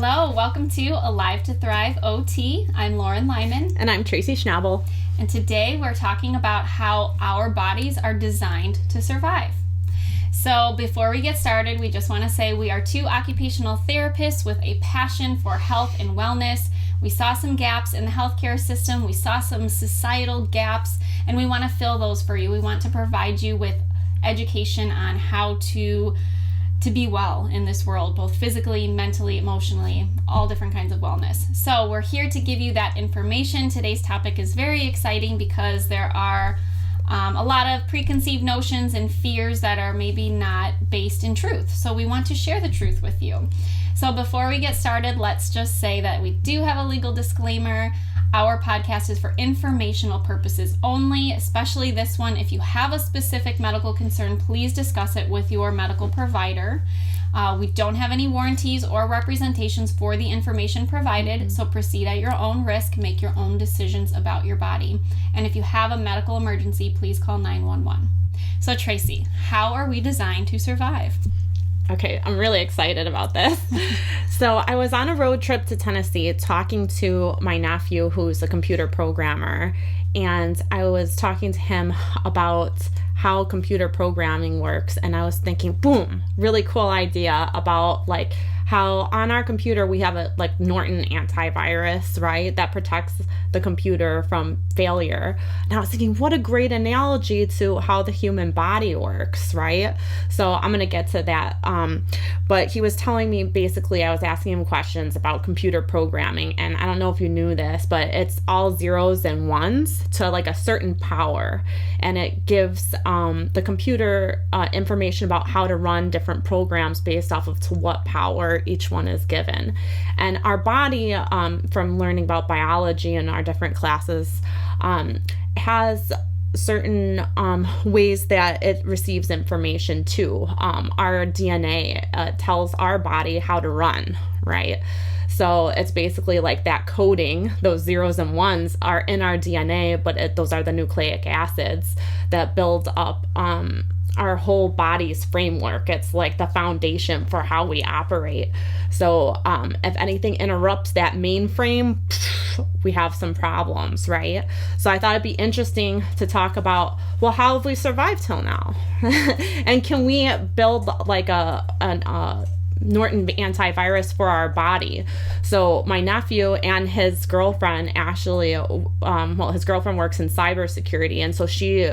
Hello, welcome to Alive to Thrive OT. I'm Lauren Lyman. And I'm Tracy Schnabel. And today we're talking about how our bodies are designed to survive. So before we get started, we just want to say we are two occupational therapists with a passion for health and wellness. We saw some gaps in the healthcare system. We saw some societal gaps, and we want to fill those for you. We want to provide you with education on how to be well in this world, both physically, mentally, emotionally, all different kinds of wellness. So we're here to give you that information. Today's topic is very exciting because there are a lot of preconceived notions and fears that are maybe not based in truth. So we want to share the truth with you. So before we get started, let's just say that we do have a legal disclaimer. Our podcast is for informational purposes only, especially this one. If you have a specific medical concern, please discuss it with your medical provider. We don't have any warranties or representations for the information provided, so proceed at your own risk, make your own decisions about your body. And if you have a medical emergency, please call 911. So Tracy, how are we designed to survive? Okay, I'm really excited about this. So I was on a road trip to Tennessee talking to my nephew, who's a computer programmer, and I was talking to him about how computer programming works, and I was thinking, boom, really cool idea about like how on our computer we have a like Norton antivirus, right, that protects the computer from failure. And I was thinking, what a great analogy to how the human body works, right? So I'm gonna get to that. But he was telling me, basically, I was asking him questions about computer programming, and I don't know if you knew this, but it's all zeros and ones to like a certain power, and it gives the computer information about how to run different programs based off of to what power each one is given. And our body, from learning about biology in our different classes, has certain ways that it receives information too. Our DNA tells our body how to run, right? So it's basically like that coding, those zeros and ones are in our DNA, but those are the nucleic acids that build up our whole body's framework. It's like the foundation for how we operate. So if anything interrupts that mainframe, we have some problems, right? So I thought it'd be interesting to talk about, well, how have we survived till now? And can we build like a Norton antivirus for our body? So my nephew and his girlfriend, Ashley, his girlfriend works in cybersecurity, and so she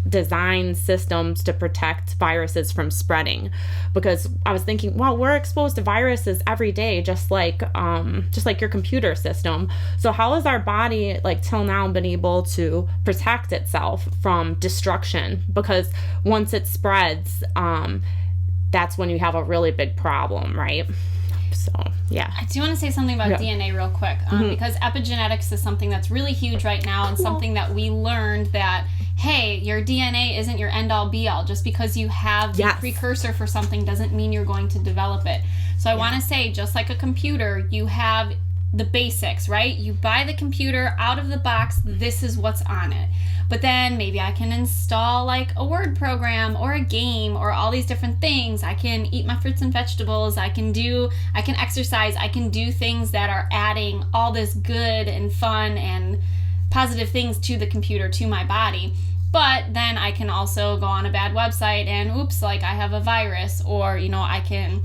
design systems to protect viruses from spreading, because I was thinking, well, we're exposed to viruses every day, just like your computer system. So how has our body like till now been able to protect itself from destruction? Because once it spreads, that's when you have a really big problem, right? So, yeah. I do want to say something about DNA real quick, because epigenetics is something that's really huge right now, and something that we learned that, hey, your DNA isn't your end-all be-all. Just because you have the precursor for something doesn't mean you're going to develop it. So I want to say, just like a computer, you have the basics, right? You buy the computer out of the box, this is what's on it. But then maybe I can install like a word program or a game or all these different things. I can eat my fruits and vegetables. I can exercise. I can do things that are adding all this good and fun and positive things to the computer, to my body. But then I can also go on a bad website and oops, like I have a virus, or, I can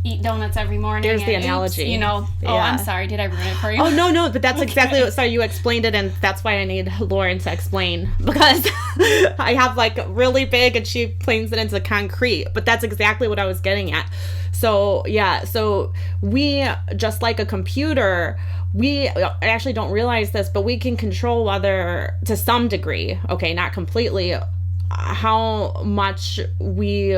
eat donuts every morning. There's the analogy. Oh, I'm sorry. Did I ruin it for you? Oh, no, but that's exactly what, sorry, you explained it, and that's why I need Lauren to explain, because I have like really big and she explains it into concrete, but that's exactly what I was getting at. So, so we, just like a computer, we actually don't realize this, but we can control whether, to some degree, okay, not completely, how much we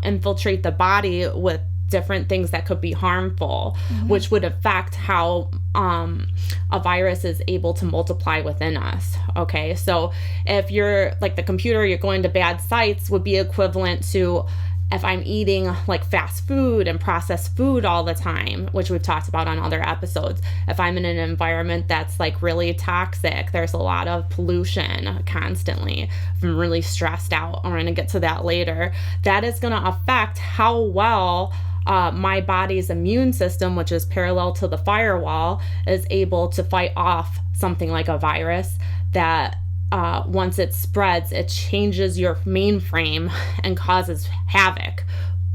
infiltrate the body with different things that could be harmful, which would affect how a virus is able to multiply within us. Okay, so if you're like the computer, you're going to bad sites would be equivalent to if I'm eating like fast food and processed food all the time, which we've talked about on other episodes. If I'm in an environment that's like really toxic, there's a lot of pollution constantly, if I'm really stressed out, I'm going to get to that later, that is going to affect how well my body's immune system, which is parallel to the firewall, is able to fight off something like a virus that once it spreads, it changes your mainframe and causes havoc.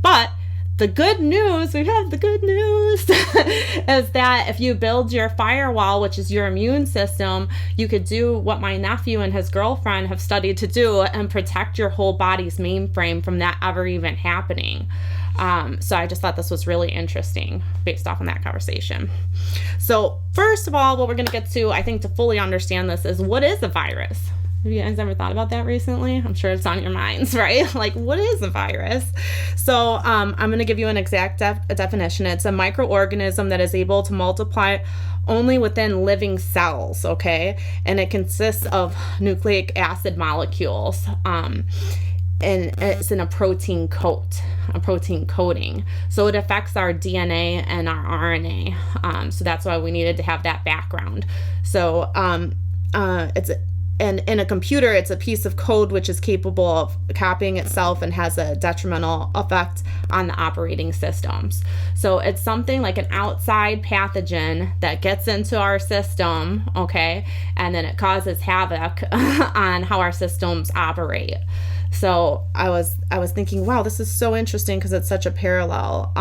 But the good news, we have the good news, is that if you build your firewall, which is your immune system, you could do what my nephew and his girlfriend have studied to do and protect your whole body's mainframe from that ever even happening. So I just thought this was really interesting based off on that conversation. So first of all, what we're going to get to, I think, to fully understand this is, what is a virus? Have you guys ever thought about that recently? I'm sure it's on your minds, right? Like, what is a virus? So I'm going to give you an exact definition. It's a microorganism that is able to multiply only within living cells, okay? And it consists of nucleic acid molecules. And it's in a protein coating. So it affects our DNA and our RNA. So that's why we needed to have that background. So And in a computer, it's a piece of code which is capable of copying itself and has a detrimental effect on the operating systems. So it's something like an outside pathogen that gets into our system, okay, and then it causes havoc on how our systems operate. So I was thinking, wow, this is so interesting because it's such a parallel.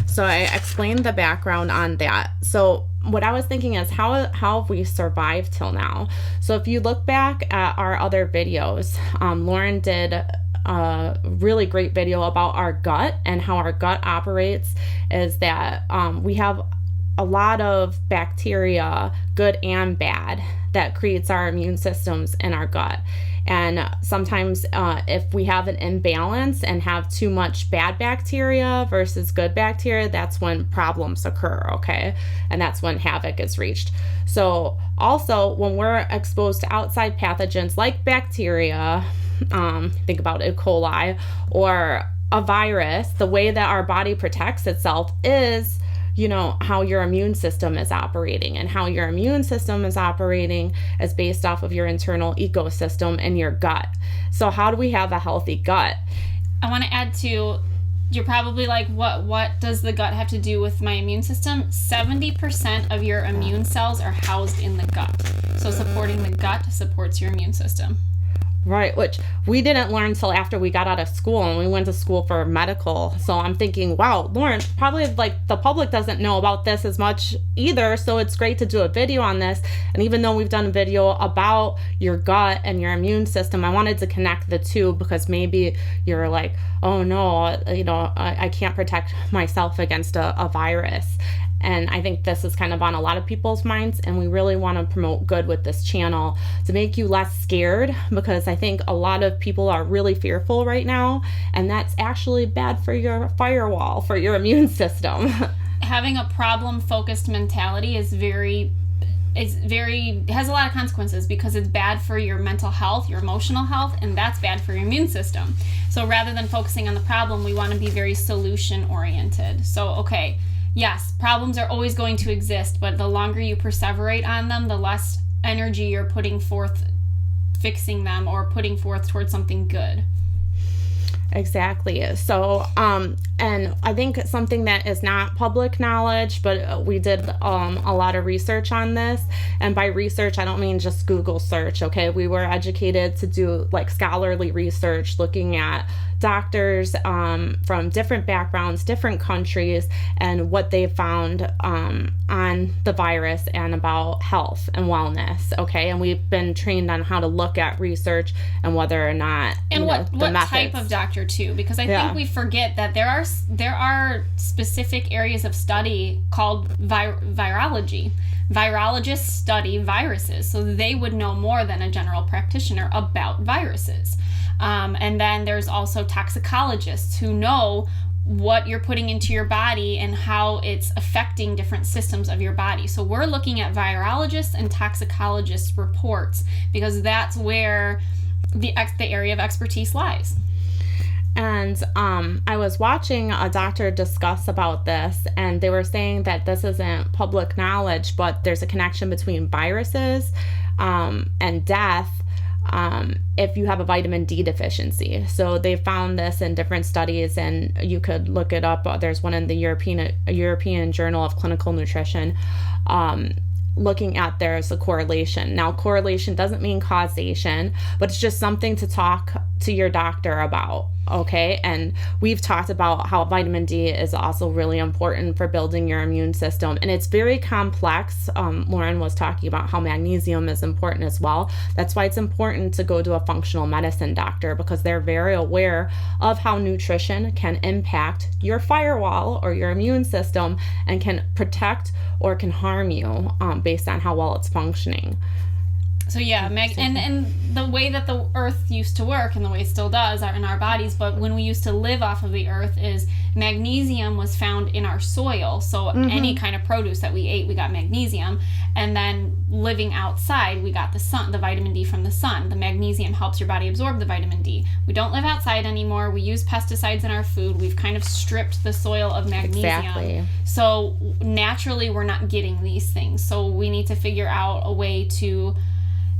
So I explained the background on that. So what I was thinking is, how have we survived till now? So if you look back at our other videos, Lauren did a really great video about our gut and how our gut operates, is that we have a lot of bacteria, good and bad, that creates our immune systems in our gut. And sometimes if we have an imbalance and have too much bad bacteria versus good bacteria, that's when problems occur, okay? And that's when havoc is reached. So also, when we're exposed to outside pathogens like bacteria, think about E. coli, or a virus, the way that our body protects itself is, you know, how your immune system is operating. And how your immune system is operating is based off of your internal ecosystem in your gut. So how do we have a healthy gut? I want to add to, you're probably like, what does the gut have to do with my immune system? 70% of your immune cells are housed in the gut. So supporting the gut supports your immune system. Right, which we didn't learn till after we got out of school, and we went to school for medical. So I'm thinking, wow, Lauren, probably like the public doesn't know about this as much either. So it's great to do a video on this. And even though we've done a video about your gut and your immune system, I wanted to connect the two, because maybe you're like, oh no, you know, I can't protect myself against a virus. And I think this is kind of on a lot of people's minds, and we really want to promote good with this channel to make you less scared, because I think a lot of people are really fearful right now, and that's actually bad for your firewall, for your immune system. Having a problem-focused mentality has a lot of consequences, because it's bad for your mental health, your emotional health, and that's bad for your immune system. So rather than focusing on the problem, we want to be very solution-oriented. So, okay, yes, problems are always going to exist, but the longer you perseverate on them, the less energy you're putting forth fixing them or putting forth towards something good. Exactly. So, and I think something that is not public knowledge, but we did a lot of research on this. And by research, I don't mean just Google search, okay? We were educated to do like scholarly research, looking at doctors from different backgrounds, different countries, and what they found on the virus and about health and wellness, okay? And we've been trained on how to look at research and whether or not, and what type of doctor too, because I think we forget that there are specific areas of study called virology. Virologists study viruses, so they would know more than a general practitioner about viruses. And then there's also toxicologists who know what you're putting into your body and how it's affecting different systems of your body. So we're looking at virologists and toxicologists' reports, because that's where the area of expertise lies. And I was watching a doctor discuss about this, and they were saying that this isn't public knowledge, but there's a connection between viruses and death if you have a vitamin D deficiency. So they found this in different studies, and you could look it up. There's one in the European Journal of Clinical Nutrition, looking at there's a correlation. Now, correlation doesn't mean causation, but it's just something to talk to your doctor about, okay? And we've talked about how vitamin D is also really important for building your immune system, and it's very complex. Lauren was talking about how magnesium is important as well. That's why it's important to go to a functional medicine doctor, because they're very aware of how nutrition can impact your firewall or your immune system and can protect or can harm you based on how well it's functioning. So yeah, and the way that the earth used to work, and the way it still does, are in our bodies, but when we used to live off of the earth, is magnesium was found in our soil. So any kind of produce that we ate, we got magnesium. And then living outside, we got the sun, the vitamin D from the sun. The magnesium helps your body absorb the vitamin D. We don't live outside anymore. We use pesticides in our food. We've kind of stripped the soil of magnesium. Exactly. So naturally, we're not getting these things. So we need to figure out a way to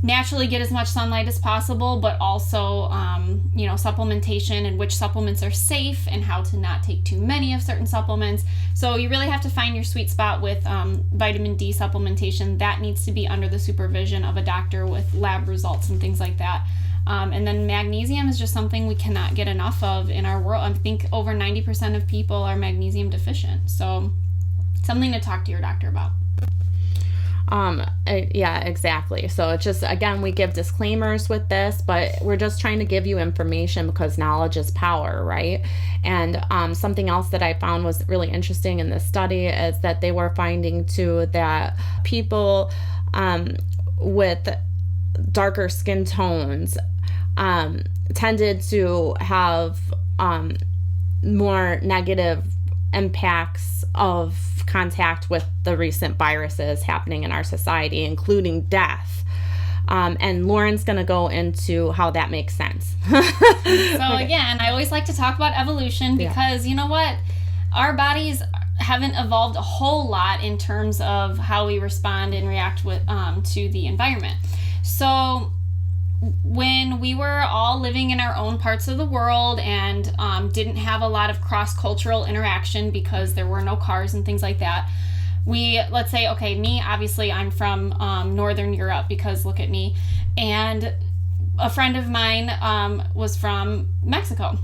naturally get as much sunlight as possible, but also, supplementation and which supplements are safe and how to not take too many of certain supplements. So you really have to find your sweet spot with vitamin D supplementation. That needs to be under the supervision of a doctor with lab results and things like that. And then magnesium is just something we cannot get enough of in our world. I think over 90% of people are magnesium deficient. So something to talk to your doctor about. Yeah, exactly. So it's just, again, we give disclaimers with this, but we're just trying to give you information because knowledge is power, right? And something else that I found was really interesting in this study is that they were finding too that people with darker skin tones tended to have more negative impacts of contact with the recent viruses happening in our society, including death. And Lauren's going to go into how that makes sense. So again, I always like to talk about evolution because you know what? Our bodies haven't evolved a whole lot in terms of how we respond and react with to the environment. So when we were all living in our own parts of the world and didn't have a lot of cross-cultural interaction because there were no cars and things like that, let's say, okay, me, obviously I'm from Northern Europe because look at me, and a friend of mine was from Mexico.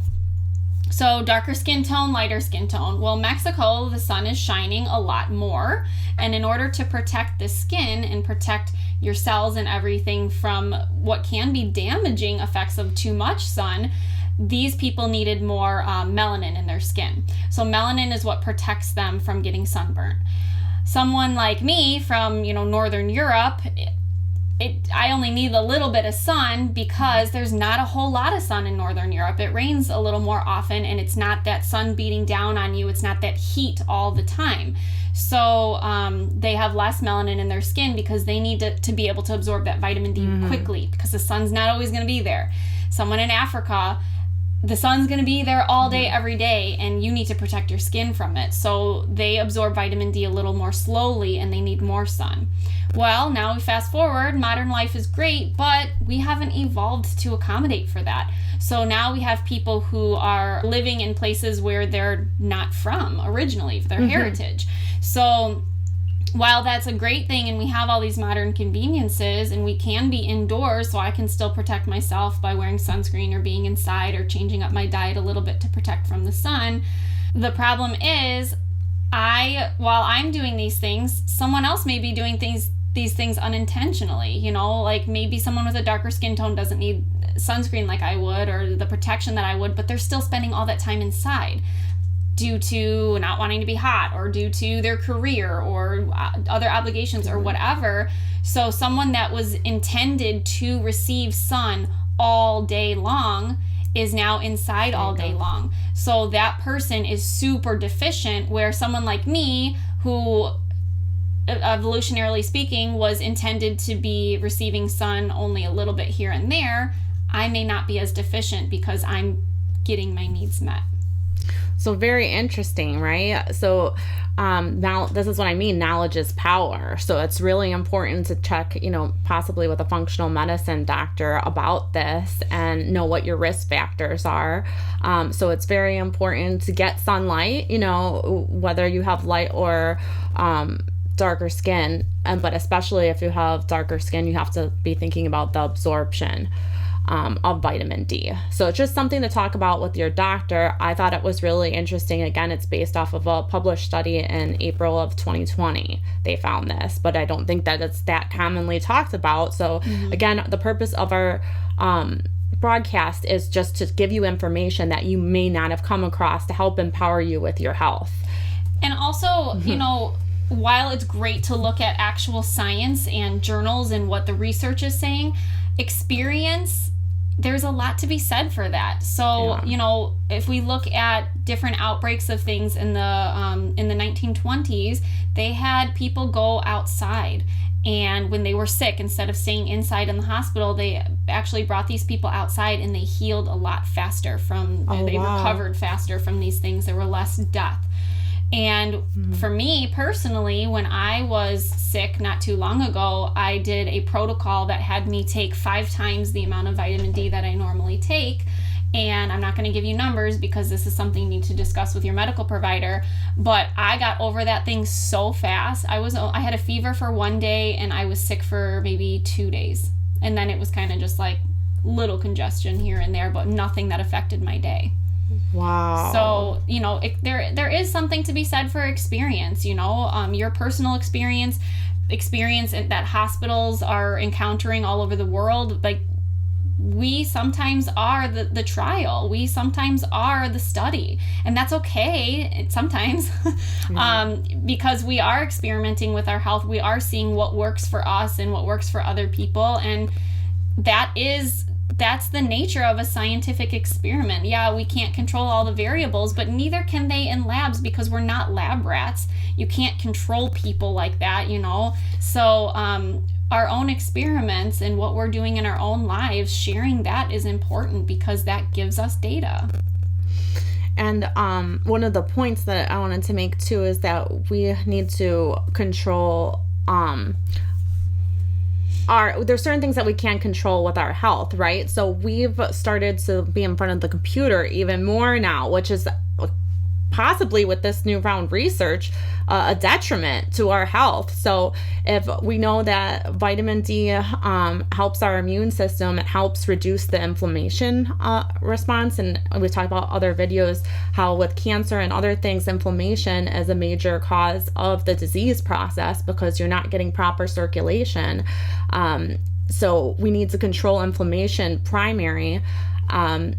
So darker skin tone, lighter skin tone. Well, Mexico, the sun is shining a lot more, and in order to protect the skin and protect your cells and everything from what can be damaging effects of too much sun, these people needed more melanin in their skin. So melanin is what protects them from getting sunburnt. Someone like me from Northern Europe, I only need a little bit of sun because there's not a whole lot of sun in Northern Europe. It rains a little more often, and it's not that sun beating down on you. It's not that heat all the time. So they have less melanin in their skin because they need to be able to absorb that vitamin D quickly because the sun's not always going to be there. Someone in Africa, the sun's going to be there all day, every day, and you need to protect your skin from it. So they absorb vitamin D a little more slowly, and they need more sun. Well, now we fast forward, modern life is great, but we haven't evolved to accommodate for that. So now we have people who are living in places where they're not from originally, their heritage. So while that's a great thing and we have all these modern conveniences and we can be indoors, so I can still protect myself by wearing sunscreen or being inside or changing up my diet a little bit to protect from the sun, the problem is while I'm doing these things, someone else may be doing these things unintentionally. Like maybe someone with a darker skin tone doesn't need sunscreen like I would or the protection that I would, but they're still spending all that time inside due to not wanting to be hot or due to their career or other obligations or whatever. So someone that was intended to receive sun all day long is now inside all day long. So that person is super deficient, where someone like me, who evolutionarily speaking was intended to be receiving sun only a little bit here and there, I may not be as deficient because I'm getting my needs met. So very interesting, right? So now this is what I mean. Knowledge is power. So it's really important to check, possibly with a functional medicine doctor about this and know what your risk factors are. So it's very important to get sunlight, whether you have light or darker skin. But especially if you have darker skin, you have to be thinking about the absorption of vitamin D. So it's just something to talk about with your doctor. I thought it was really interesting. Again, it's based off of a published study in April of 2020. They found this, but I don't think that it's that commonly talked about. So again, the purpose of our broadcast is just to give you information that you may not have come across to help empower you with your health. And also, while it's great to look at actual science and journals and what the research is saying, experience, there's a lot to be said for that. So, if we look at different outbreaks of things in the 1920s, they had people go outside. And when they were sick, instead of staying inside in the hospital, they actually brought these people outside, and they healed a lot faster recovered faster from these things. There were less death. And for me personally, when I was sick not too long ago, I did a protocol that had me take 5 times the amount of vitamin D that I normally take. And I'm not going to give you numbers because this is something you need to discuss with your medical provider. But I got over that thing so fast. I had a fever for 1 day, and I was sick for maybe 2 days. And then it was kind of just like little congestion here and there, but nothing that affected my day. Wow. So, there is something to be said for experience, your personal experience that hospitals are encountering all over the world. Like, we sometimes are the trial. We sometimes are the study. And that's okay sometimes because we are experimenting with our health. We are seeing what works for us and what works for other people. And that's the nature of a scientific experiment. Yeah, we can't control all the variables, but neither can they in labs because we're not lab rats. You can't control people like that, So our own experiments and what we're doing in our own lives, sharing that is important because that gives us data. And one of the points that I wanted to make too is that we need to control there's certain things that we can't control with our health, right? So we've started to be in front of the computer even more now, which is possibly with this newfound research a detriment to our health. So if we know that vitamin D helps our immune system, it helps reduce the inflammation response. And we talked about other videos how with cancer and other things, inflammation is a major cause of the disease process because you're not getting proper circulation. So we need to control inflammation primary, and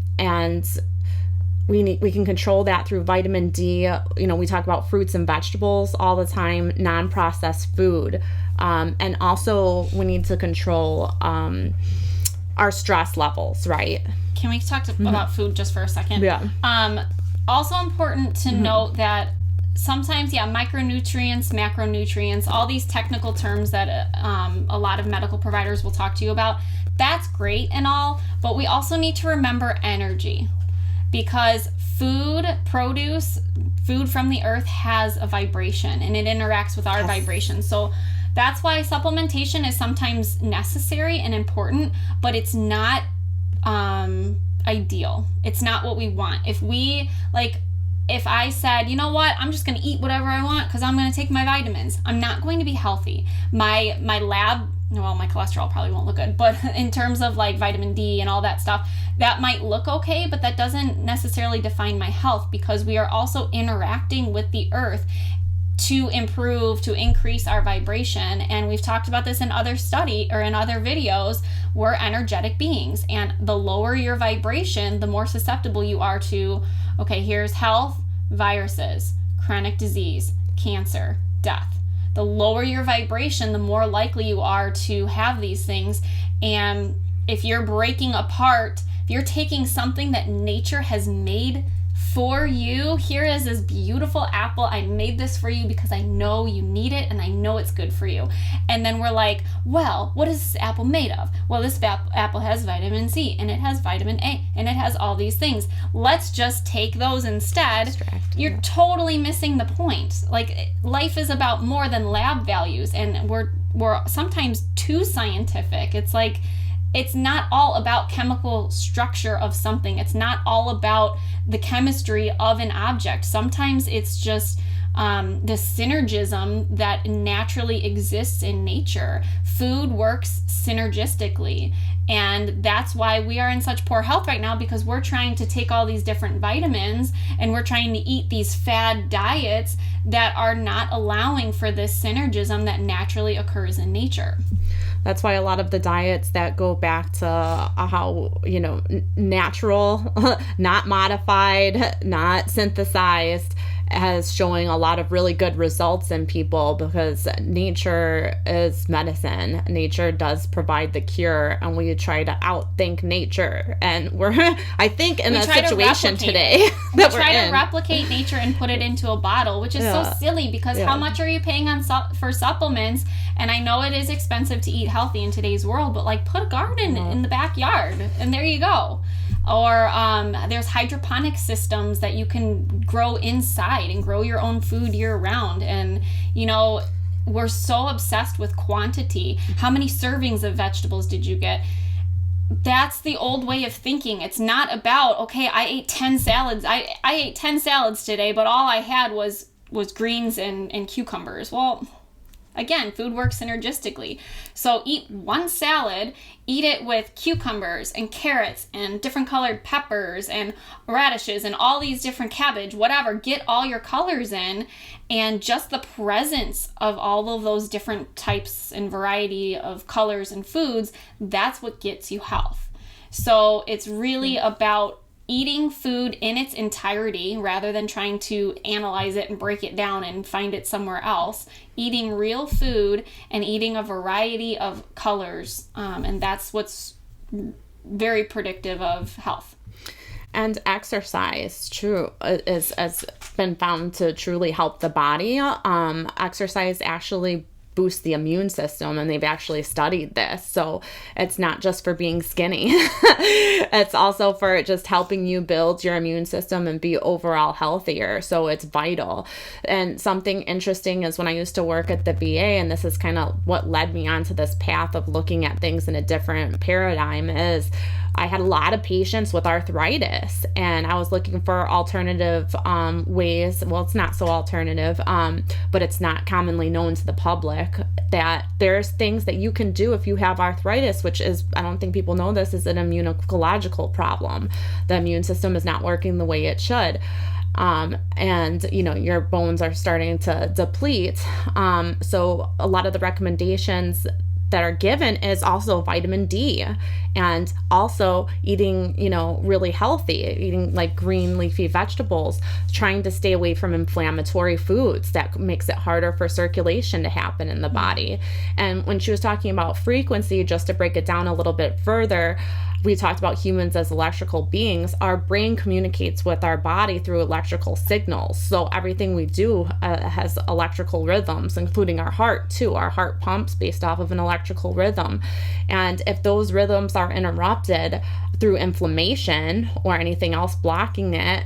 we can control that through vitamin D. We talk about fruits and vegetables all the time, non-processed food. And also we need to control our stress levels, right? Can we talk about food just for a second? Yeah. Also important to note that sometimes, micronutrients, macronutrients, all these technical terms that a lot of medical providers will talk to you about, that's great and all, but we also need to remember energy. Because food from the earth has a vibration and it interacts with our vibration. So that's why supplementation is sometimes necessary and important, but it's not ideal. It's not what we want. If I said, you know what, I'm just going to eat whatever I want because I'm going to take my vitamins, I'm not going to be healthy. My cholesterol probably won't look good, but in terms of like vitamin D and all that stuff, that might look okay, but that doesn't necessarily define my health because we are also interacting with the earth to increase our vibration. And we've talked about this in other videos. We're energetic beings, and the lower your vibration, the more susceptible you are to, here's health, viruses, chronic disease, cancer, death. The lower your vibration, the more likely you are to have these things. And if you're breaking apart, if you're taking something that nature has made for you. Here is this beautiful apple. I made this for you because I know you need it and I know it's good for you. And then we're like, well, what is this apple made of? Well, this apple has vitamin C and it has vitamin A and it has all these things. Let's just take those instead. You're totally missing the point. Like, life is about more than lab values, and we're sometimes too scientific. It's like, it's not all about chemical structure of something. It's not all about the chemistry of an object. Sometimes it's just the synergism that naturally exists in nature. Food works synergistically, and that's why we are in such poor health right now, because we're trying to take all these different vitamins and we're trying to eat these fad diets that are not allowing for this synergism that naturally occurs in nature. That's why a lot of the diets that go back to how, natural, not modified, not synthesized, has showing a lot of really good results in people, because nature is medicine. Nature does provide the cure, and we try to outthink nature. And we're, I think, in a situation today that we're in. We try to replicate nature and put it into a bottle, which is so silly, because how much are you paying for supplements? And I know it is expensive to eat healthy in today's world, but like, put a garden in the backyard and there you go. Or there's hydroponic systems that you can grow inside and grow your own food year round. And, we're so obsessed with quantity. How many servings of vegetables did you get? That's the old way of thinking. It's not about, okay, I ate 10 salads. I ate 10 salads today, but all I had was greens and cucumbers. Well, again, food works synergistically. So eat one salad, eat it with cucumbers and carrots and different colored peppers and radishes and all these different cabbage, whatever. Get all your colors in, and just the presence of all of those different types and variety of colors and foods, that's what gets you health. So it's really about eating food in its entirety rather than trying to analyze it and break it down and find it somewhere else. Eating real food and eating a variety of colors, and that's what's very predictive of health. And exercise, has been found to truly help the body. Exercise actually boost the immune system, and they've actually studied this. So it's not just for being skinny. It's also for just helping you build your immune system and be overall healthier. So it's vital. And something interesting is when I used to work at the VA, and this is kind of what led me onto this path of looking at things in a different paradigm, is I had a lot of patients with arthritis, and I was looking for alternative ways. Well, it's not so alternative, but it's not commonly known to the public that there's things that you can do if you have arthritis, which is, I don't think people know this, is an immunological problem. The immune system is not working the way it should. And your bones are starting to deplete. So a lot of the recommendations that are given is also vitamin D, and also eating, really healthy, eating like green leafy vegetables, trying to stay away from inflammatory foods that makes it harder for circulation to happen in the body. And when she was talking about frequency, just to break it down a little bit further, we talked about humans as electrical beings. Our brain communicates with our body through electrical signals. So everything we do has electrical rhythms, including our heart too. Our heart pumps based off of an electrical rhythm. And if those rhythms are interrupted through inflammation or anything else blocking it,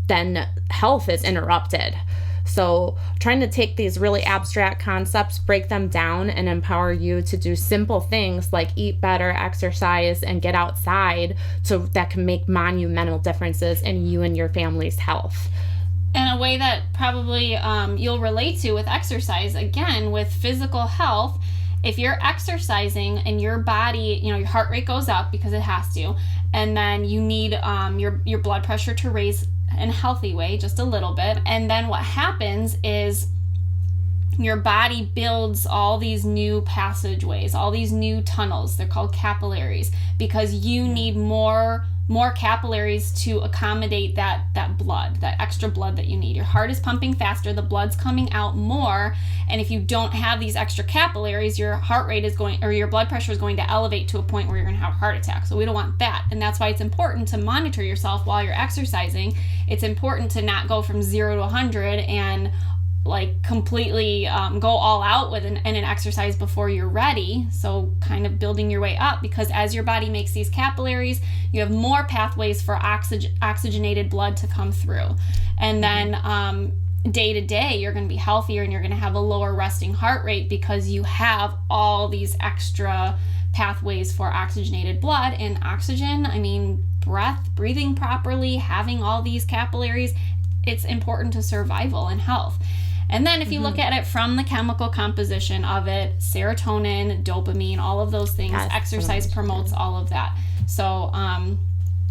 then health is interrupted. So trying to take these really abstract concepts, break them down, and empower you to do simple things like eat better, exercise, and get outside, so that can make monumental differences in you and your family's health. And a way that probably you'll relate to with exercise, again, with physical health, if you're exercising and your body, your heart rate goes up because it has to, and then you need your blood pressure to raise in a healthy way, just a little bit. And then what happens is your body builds all these new passageways, all these new tunnels. They're called capillaries, because you need more more capillaries to accommodate that blood, that extra blood that you need. Your heart is pumping faster, the blood's coming out more, and if you don't have these extra capillaries, your heart rate is going, or your blood pressure is going to elevate to a point where you're going to have a heart attack. So we don't want that, and that's why it's important to monitor yourself while you're exercising. It's important to not go from 0 to 100 and like completely go all out with an exercise before you're ready. So kind of building your way up, because as your body makes these capillaries, you have more pathways for oxygenated blood to come through. And then day to day, you're going to be healthier and you're going to have a lower resting heart rate because you have all these extra pathways for oxygenated blood. And oxygen, I mean, breathing properly, having all these capillaries, it's important to survival and health. And then if you look at it from the chemical composition of it, serotonin, dopamine, all of those things, exercise promotes all of that. So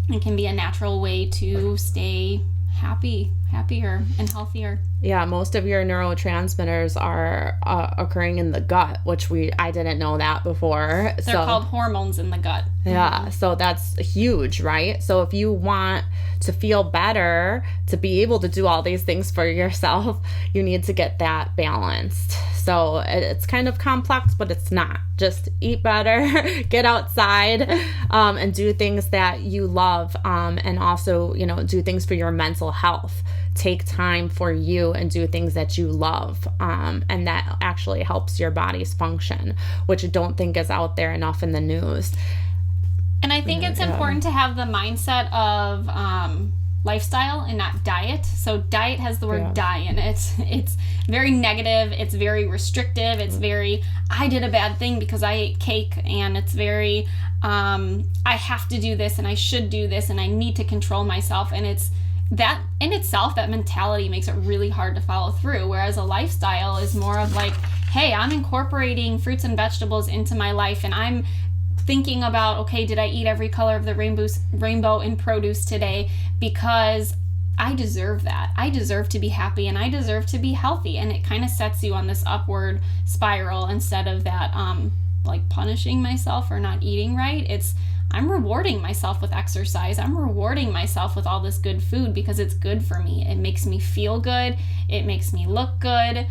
it can be a natural way to stay happier and healthier. Yeah, most of your neurotransmitters are occurring in the gut, which I didn't know that before. They're called hormones in the gut. Yeah, so that's huge, right? So if you want to feel better, to be able to do all these things for yourself, you need to get that balanced. So it's kind of complex, but it's not. Just eat better, get outside, and do things that you love, and also, do things for your mental health. Take time for you and do things that you love, and that actually helps your body's function, which I don't think is out there enough in the news. And I think it's important to have the mindset of lifestyle and not diet. So diet has the word die in it. It's very negative. It's very restrictive. It's very, I did a bad thing because I ate cake, and it's very, I have to do this and I should do this and I need to control myself. And it's that in itself, that mentality makes it really hard to follow through. Whereas a lifestyle is more of like, hey, I'm incorporating fruits and vegetables into my life, and I'm thinking about, okay, did I eat every color of the rainbow in produce today? Because I deserve that. I deserve to be happy and I deserve to be healthy. And it kind of sets you on this upward spiral instead of that like punishing myself for not eating right. It's I'm rewarding myself with exercise. I'm rewarding myself with all this good food because it's good for me. It makes me feel good. It makes me look good.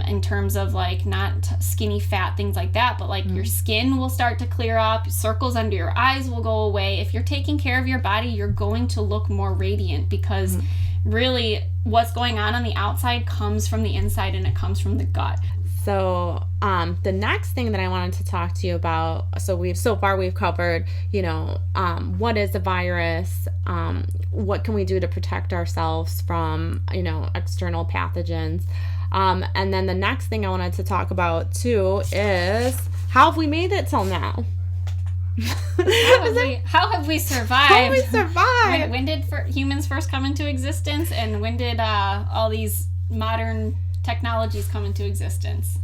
In terms of like not skinny fat, things like that, but like your skin will start to clear up, circles under your eyes will go away. If you're taking care of your body, you're going to look more radiant, because really what's going on the outside comes from the inside, and it comes from the gut. So the next thing that I wanted to talk to you about, so we've covered, what is a virus, what can we do to protect ourselves from, external pathogens. And then the next thing I wanted to talk about too is, how have we made it till now? How have we survived? How have we survived? When did humans first come into existence, and when did all these modern technologies come into existence?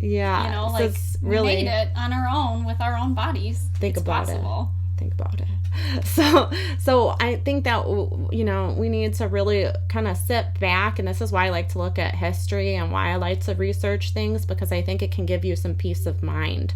Yeah, we made it on our own with our own bodies. Think about it. So I think that, we need to really kind of sit back, and this is why I like to look at history and why I like to research things, because I think it can give you some peace of mind.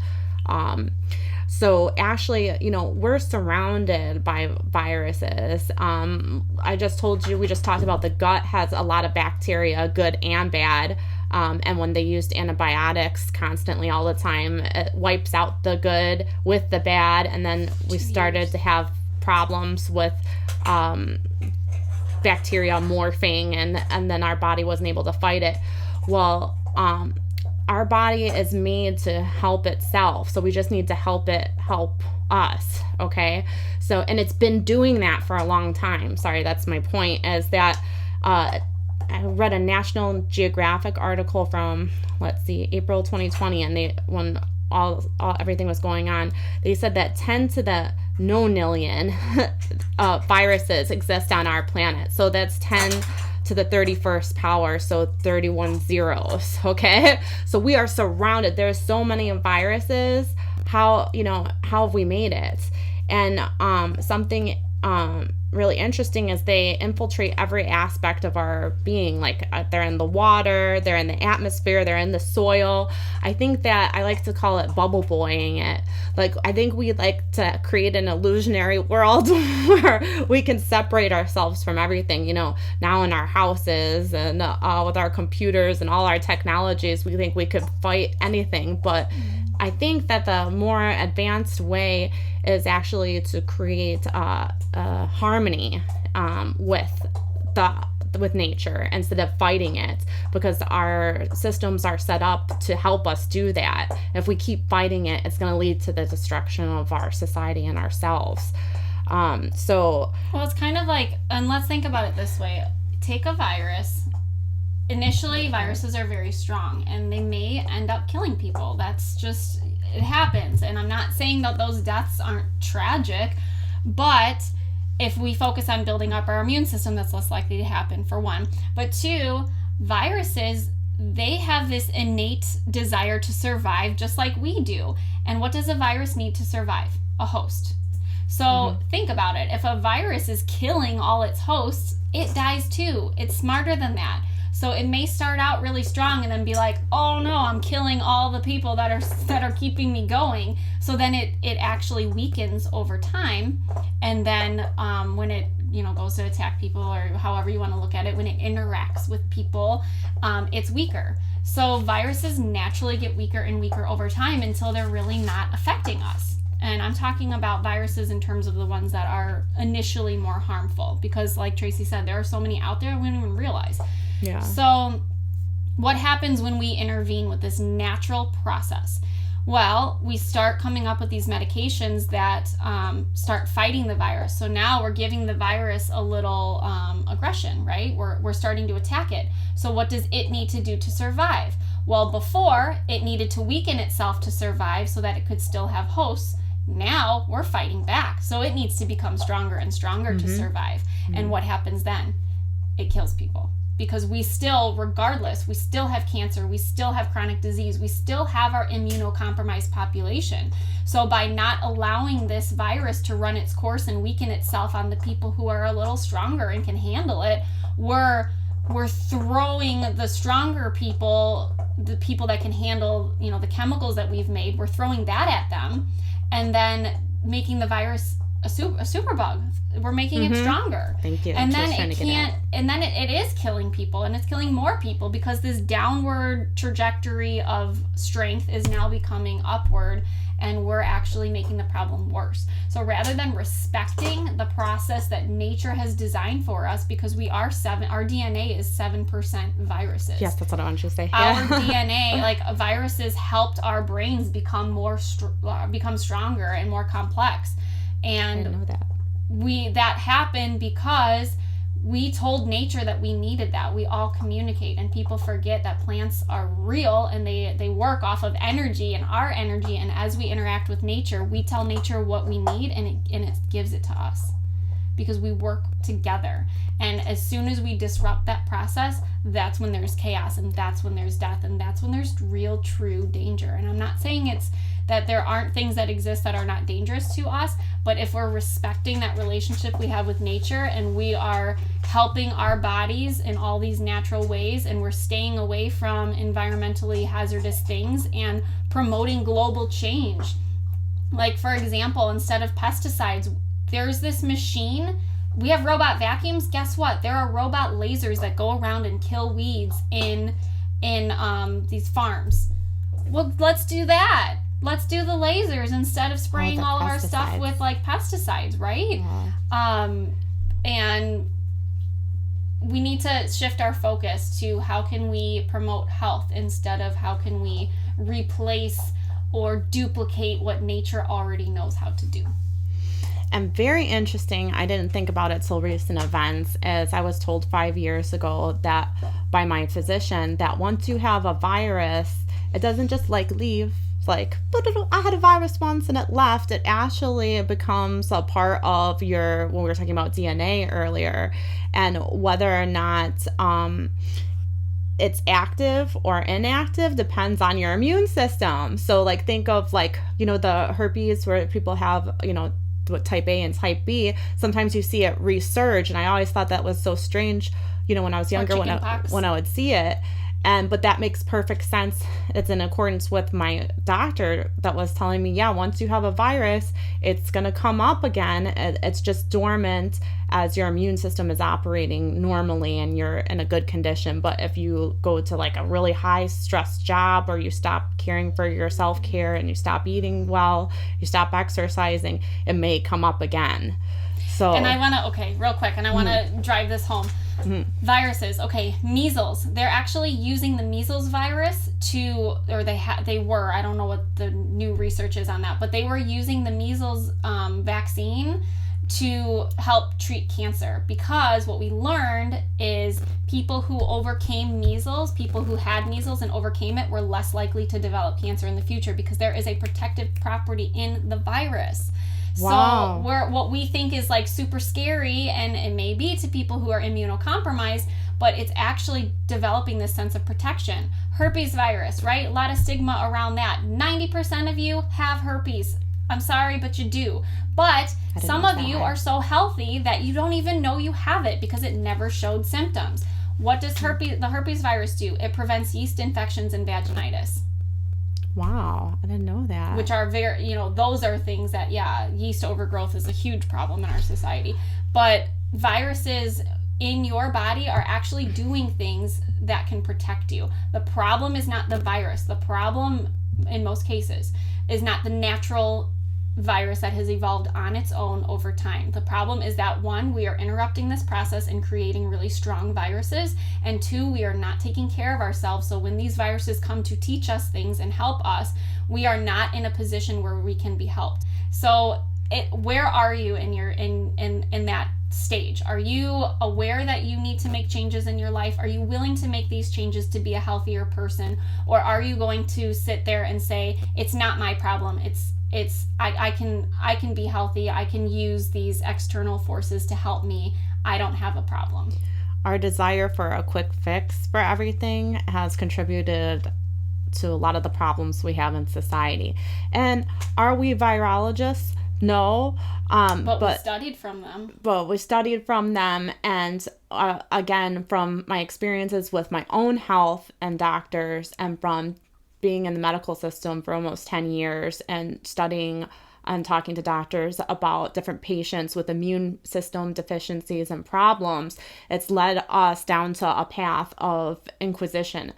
So actually, we're surrounded by viruses. I just told you, we just talked about the gut has a lot of bacteria, good and bad. And when they used antibiotics constantly all the time, it wipes out the good with the bad. And then we started to have problems with bacteria morphing, and then our body wasn't able to fight it. Well, our body is made to help itself, so we just need to help it help us, okay? So, and it's been doing that for a long time. Sorry, that's my point, is that I read a National Geographic article from, April 2020, and when everything was going on, they said that 10 to the nonillion viruses exist on our planet. So that's 10 to the 31st power, so 31 zeros, okay? So we are surrounded. There's so many viruses. How have we made it? And something really interesting is they infiltrate every aspect of our being. Like they're in the water, they're in the atmosphere, they're in the soil. I think that I like to call it bubble boying it. Like I think we like to create an illusionary world where we can separate ourselves from everything. Now in our houses and with our computers and all our technologies, we think we could fight anything. But I think that the more advanced way is actually to create harmony with nature instead of fighting it, because our systems are set up to help us do that. If we keep fighting it, it's going to lead to the destruction of our society and ourselves. Well, it's kind of like, and let's think about it this way. Take a virus. Initially, viruses are very strong and they may end up killing people. That's just, it happens. And I'm not saying that those deaths aren't tragic, but if we focus on building up our immune system, that's less likely to happen, for one. But two, viruses, they have this innate desire to survive just like we do. And what does a virus need to survive? A host. So think about it. If a virus is killing all its hosts, it dies too. It's smarter than that. So it may start out really strong and then be like, oh no, I'm killing all the people that are keeping me going. So then it actually weakens over time. And then when it goes to attack people, or however you want to look at it, when it interacts with people, it's weaker. So viruses naturally get weaker and weaker over time until they're really not affecting us. And I'm talking about viruses in terms of the ones that are initially more harmful, because like Tracy said, there are so many out there we don't even realize. Yeah. So what happens when we intervene with this natural process? Well, we start coming up with these medications that start fighting the virus. So now we're giving the virus a little aggression, right? We're starting to attack it. So what does it need to do to survive? Well, before, it needed to weaken itself to survive so that it could still have hosts. Now we're fighting back. So it needs to become stronger and stronger to survive. And what happens then? It kills people. Because we still, regardless, we still have cancer, we still have chronic disease, we still have our immunocompromised population. So by not allowing this virus to run its course and weaken itself on the people who are a little stronger and can handle it, we're throwing the stronger people, the people that can handle, the chemicals that we've made, we're throwing that at them, and then making the virus a superbug. We're making it stronger. Thank you. And then it can't, and then it is killing people, and it's killing more people, because this downward trajectory of strength is now becoming upward, and we're actually making the problem worse. So rather than respecting the process that nature has designed for us, because our DNA is 7% viruses. Yes, that's what I wanted to say. Our DNA, like viruses, helped our brains become become stronger and more complex. And I didn't know that. That happened because we told nature that we needed that. We all communicate, and people forget that plants are real and they work off of energy and our energy. And as we interact with nature, we tell nature what we need, and it gives it to us, because we work together. And as soon as we disrupt that process, that's when there's chaos, and that's when there's death, and that's when there's real, true danger. And I'm not saying it's that there aren't things that exist that are not dangerous to us, but if we're respecting that relationship we have with nature, and we are helping our bodies in all these natural ways, and we're staying away from environmentally hazardous things and promoting global change. Like, for example, instead of pesticides, there's this machine. We have robot vacuums. Guess what? There are robot lasers that go around and kill weeds in these farms. Well, let's do that. Let's do the lasers instead of spraying all of our stuff with pesticides, right? Yeah. And we need to shift our focus to how can we promote health instead of how can we replace or duplicate what nature already knows how to do. And very interesting, I didn't think about it till recent events, as I was told 5 years ago that by my physician that once you have a virus, it doesn't just leave. I had a virus once and it left. It actually becomes a part of when we were talking about DNA earlier, and whether or not it's active or inactive depends on your immune system. So think of the herpes, where people have type A and type B, sometimes you see it resurge. And I always thought that was so strange, when I was younger, when I would see it. But that makes perfect sense. It's in accordance with my doctor that was telling me, once you have a virus, it's going to come up again. It's just dormant as your immune system is operating normally and you're in a good condition. But if you go to like a really high stress job, or you stop caring for your self-care and you stop eating well, you stop exercising, it may come up again. So, and I want to, real quick, and I want to drive this home. Viruses, measles. They're actually using the measles virus they were, I don't know what the new research is on that, but they were using the measles vaccine to help treat cancer, because what we learned is people who overcame measles, people who had measles and overcame it, were less likely to develop cancer in the future, because there is a protective property in the virus. Wow. So what we think is like super scary, and it may be to people who are immunocompromised, but it's actually developing this sense of protection. Herpes virus, right? A lot of stigma around that. 90% of you have herpes. I'm sorry, but you do. But some of you are so healthy that you don't even know you have it because it never showed symptoms. What does the herpes virus do? It prevents yeast infections and vaginitis. Wow, I didn't know that. Which are very, those are things that, yeast overgrowth is a huge problem in our society. But viruses in your body are actually doing things that can protect you. The problem is not the virus. The problem, in most cases, is not the natural virus that has evolved on its own over time. The problem is that, one, we are interrupting this process and creating really strong viruses, and two, we are not taking care of ourselves. So when these viruses come to teach us things and help us, we are not in a position where we can be helped. So where are you in that stage? Are you aware that you need to make changes in your life? Are you willing to make these changes to be a healthier person? Or are you going to sit there and say, it's not my problem, I can be healthy, I can use these external forces to help me, I don't have a problem? Our desire for a quick fix for everything has contributed to a lot of the problems we have in society. And are we virologists? No. But we studied from them. But we studied from them. And again, from my experiences with my own health and doctors, and from being in the medical system for almost 10 years and studying and talking to doctors about different patients with immune system deficiencies and problems, it's led us down to a path of inquisition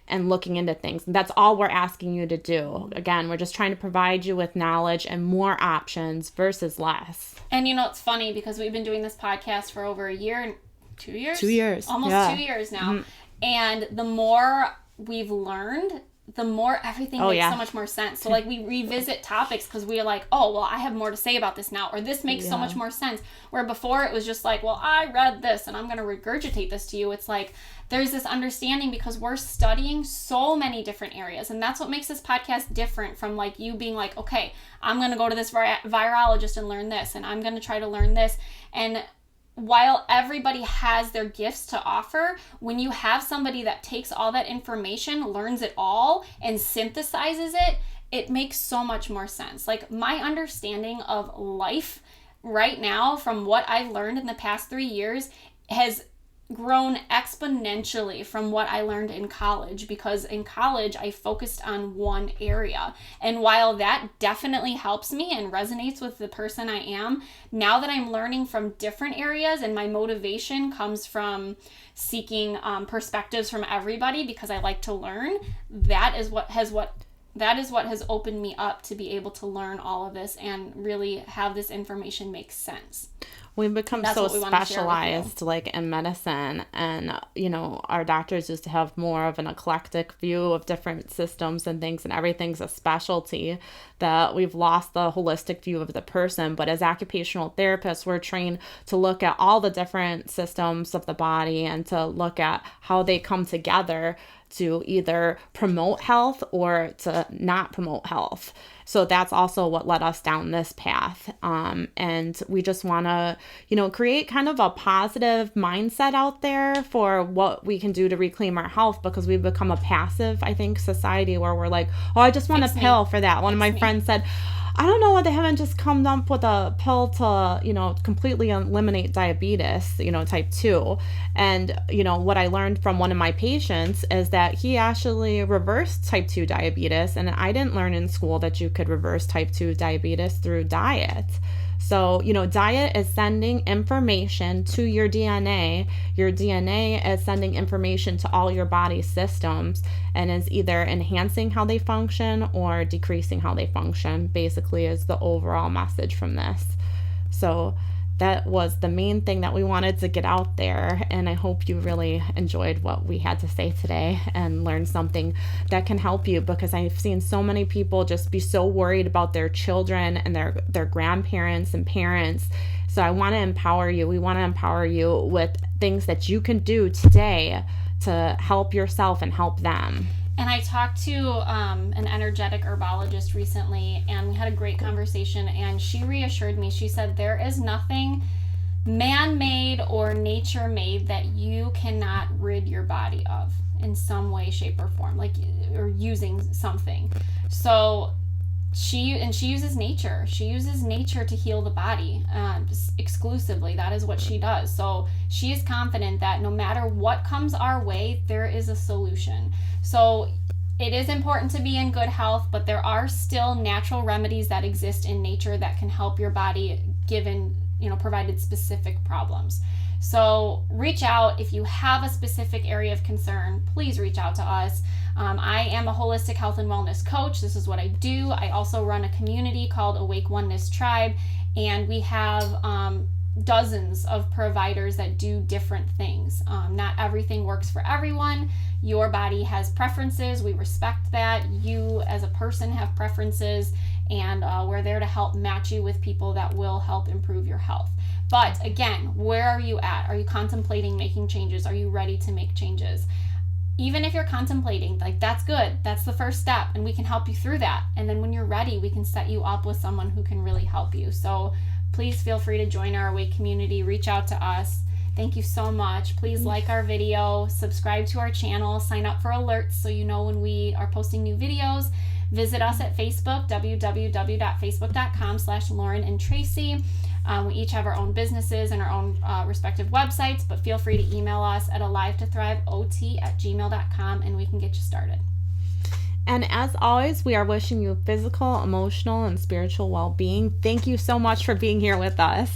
and looking into things. And that's all we're asking you to do. Again, we're just trying to provide you with knowledge and more options versus less. And it's funny because we've been doing this podcast for over a year, 2 years? 2 years. Almost 2 years now. Mm-hmm. And the more we've learned, the more everything makes so much more sense. So like we revisit topics because we are like, oh, well, I have more to say about this now, or this makes so much more sense. Where before it was just like, well, I read this and I'm going to regurgitate this to you. It's like there's this understanding because we're studying so many different areas. And that's what makes this podcast different from like you being like, okay, I'm going to go to this virologist and learn this, and I'm going to try to learn this. And while everybody has their gifts to offer, when you have somebody that takes all that information, learns it all, and synthesizes it, it makes so much more sense. Like my understanding of life right now from what I've learned in the past 3 years has grown exponentially from what I learned in college, because in college I focused on one area. And while that definitely helps me and resonates with the person I am, now that I'm learning from different areas and my motivation comes from seeking perspectives from everybody because I like to learn, that is what has opened me up to be able to learn all of this and really have this information make sense. We've become so specialized like in medicine, and our doctors used to have more of an eclectic view of different systems and things, and everything's a specialty, that we've lost the holistic view of the person. But as occupational therapists, we're trained to look at all the different systems of the body and to look at how they come together to either promote health or to not promote health. So that's also what led us down this path. And we just want to, create kind of a positive mindset out there for what we can do to reclaim our health, because we've become a passive, I think, society where we're like, oh, I just want a pill for that. One of my friends said, I don't know why they haven't just come up with a pill to, completely eliminate diabetes, type 2. And, what I learned from one of my patients is that he actually reversed type 2 diabetes. And I didn't learn in school that you could reverse type 2 diabetes through diet. So, diet is sending information to your DNA. Your DNA is sending information to all your body systems and is either enhancing how they function or decreasing how they function, basically, is the overall message from this. So, that was the main thing that we wanted to get out there, and I hope you really enjoyed what we had to say today and learned something that can help you, because I've seen so many people just be so worried about their children and their grandparents and parents. So I want to empower you. We want to empower you with things that you can do today to help yourself and help them. And I talked to an energetic herbologist recently, and we had a great conversation, and she reassured me. She said there is nothing man-made or nature-made that you cannot rid your body of in some way, shape, or form, or using something. So she uses nature. She uses nature to heal the body exclusively. That is what she does. So she is confident that no matter what comes our way, there is a solution. So it is important to be in good health, but there are still natural remedies that exist in nature that can help your body given, provided specific problems. So reach out if you have a specific area of concern. Please reach out to us. I am a holistic health and wellness coach. This is what I do. I also run a community called Awake Oneness Tribe, and we have dozens of providers that do different things. Not everything works for everyone. Your body has preferences. We respect that. You as a person have preferences, and we're there to help match you with people that will help improve your health. But again, where are you at? Are you contemplating making changes? Are you ready to make changes? Even if you're contemplating, that's good. That's the first step, and we can help you through that. And then when you're ready, we can set you up with someone who can really help you. So please feel free to join our Awake community. Reach out to us. Thank you so much. Please like our video, subscribe to our channel, sign up for alerts so you know when we are posting new videos. Visit us at Facebook, www.facebook.com/Lauren and Tracy. We each have our own businesses and our own respective websites, but feel free to email us at alive2thriveot@gmail.com and we can get you started. And as always, we are wishing you physical, emotional, and spiritual well-being. Thank you so much for being here with us.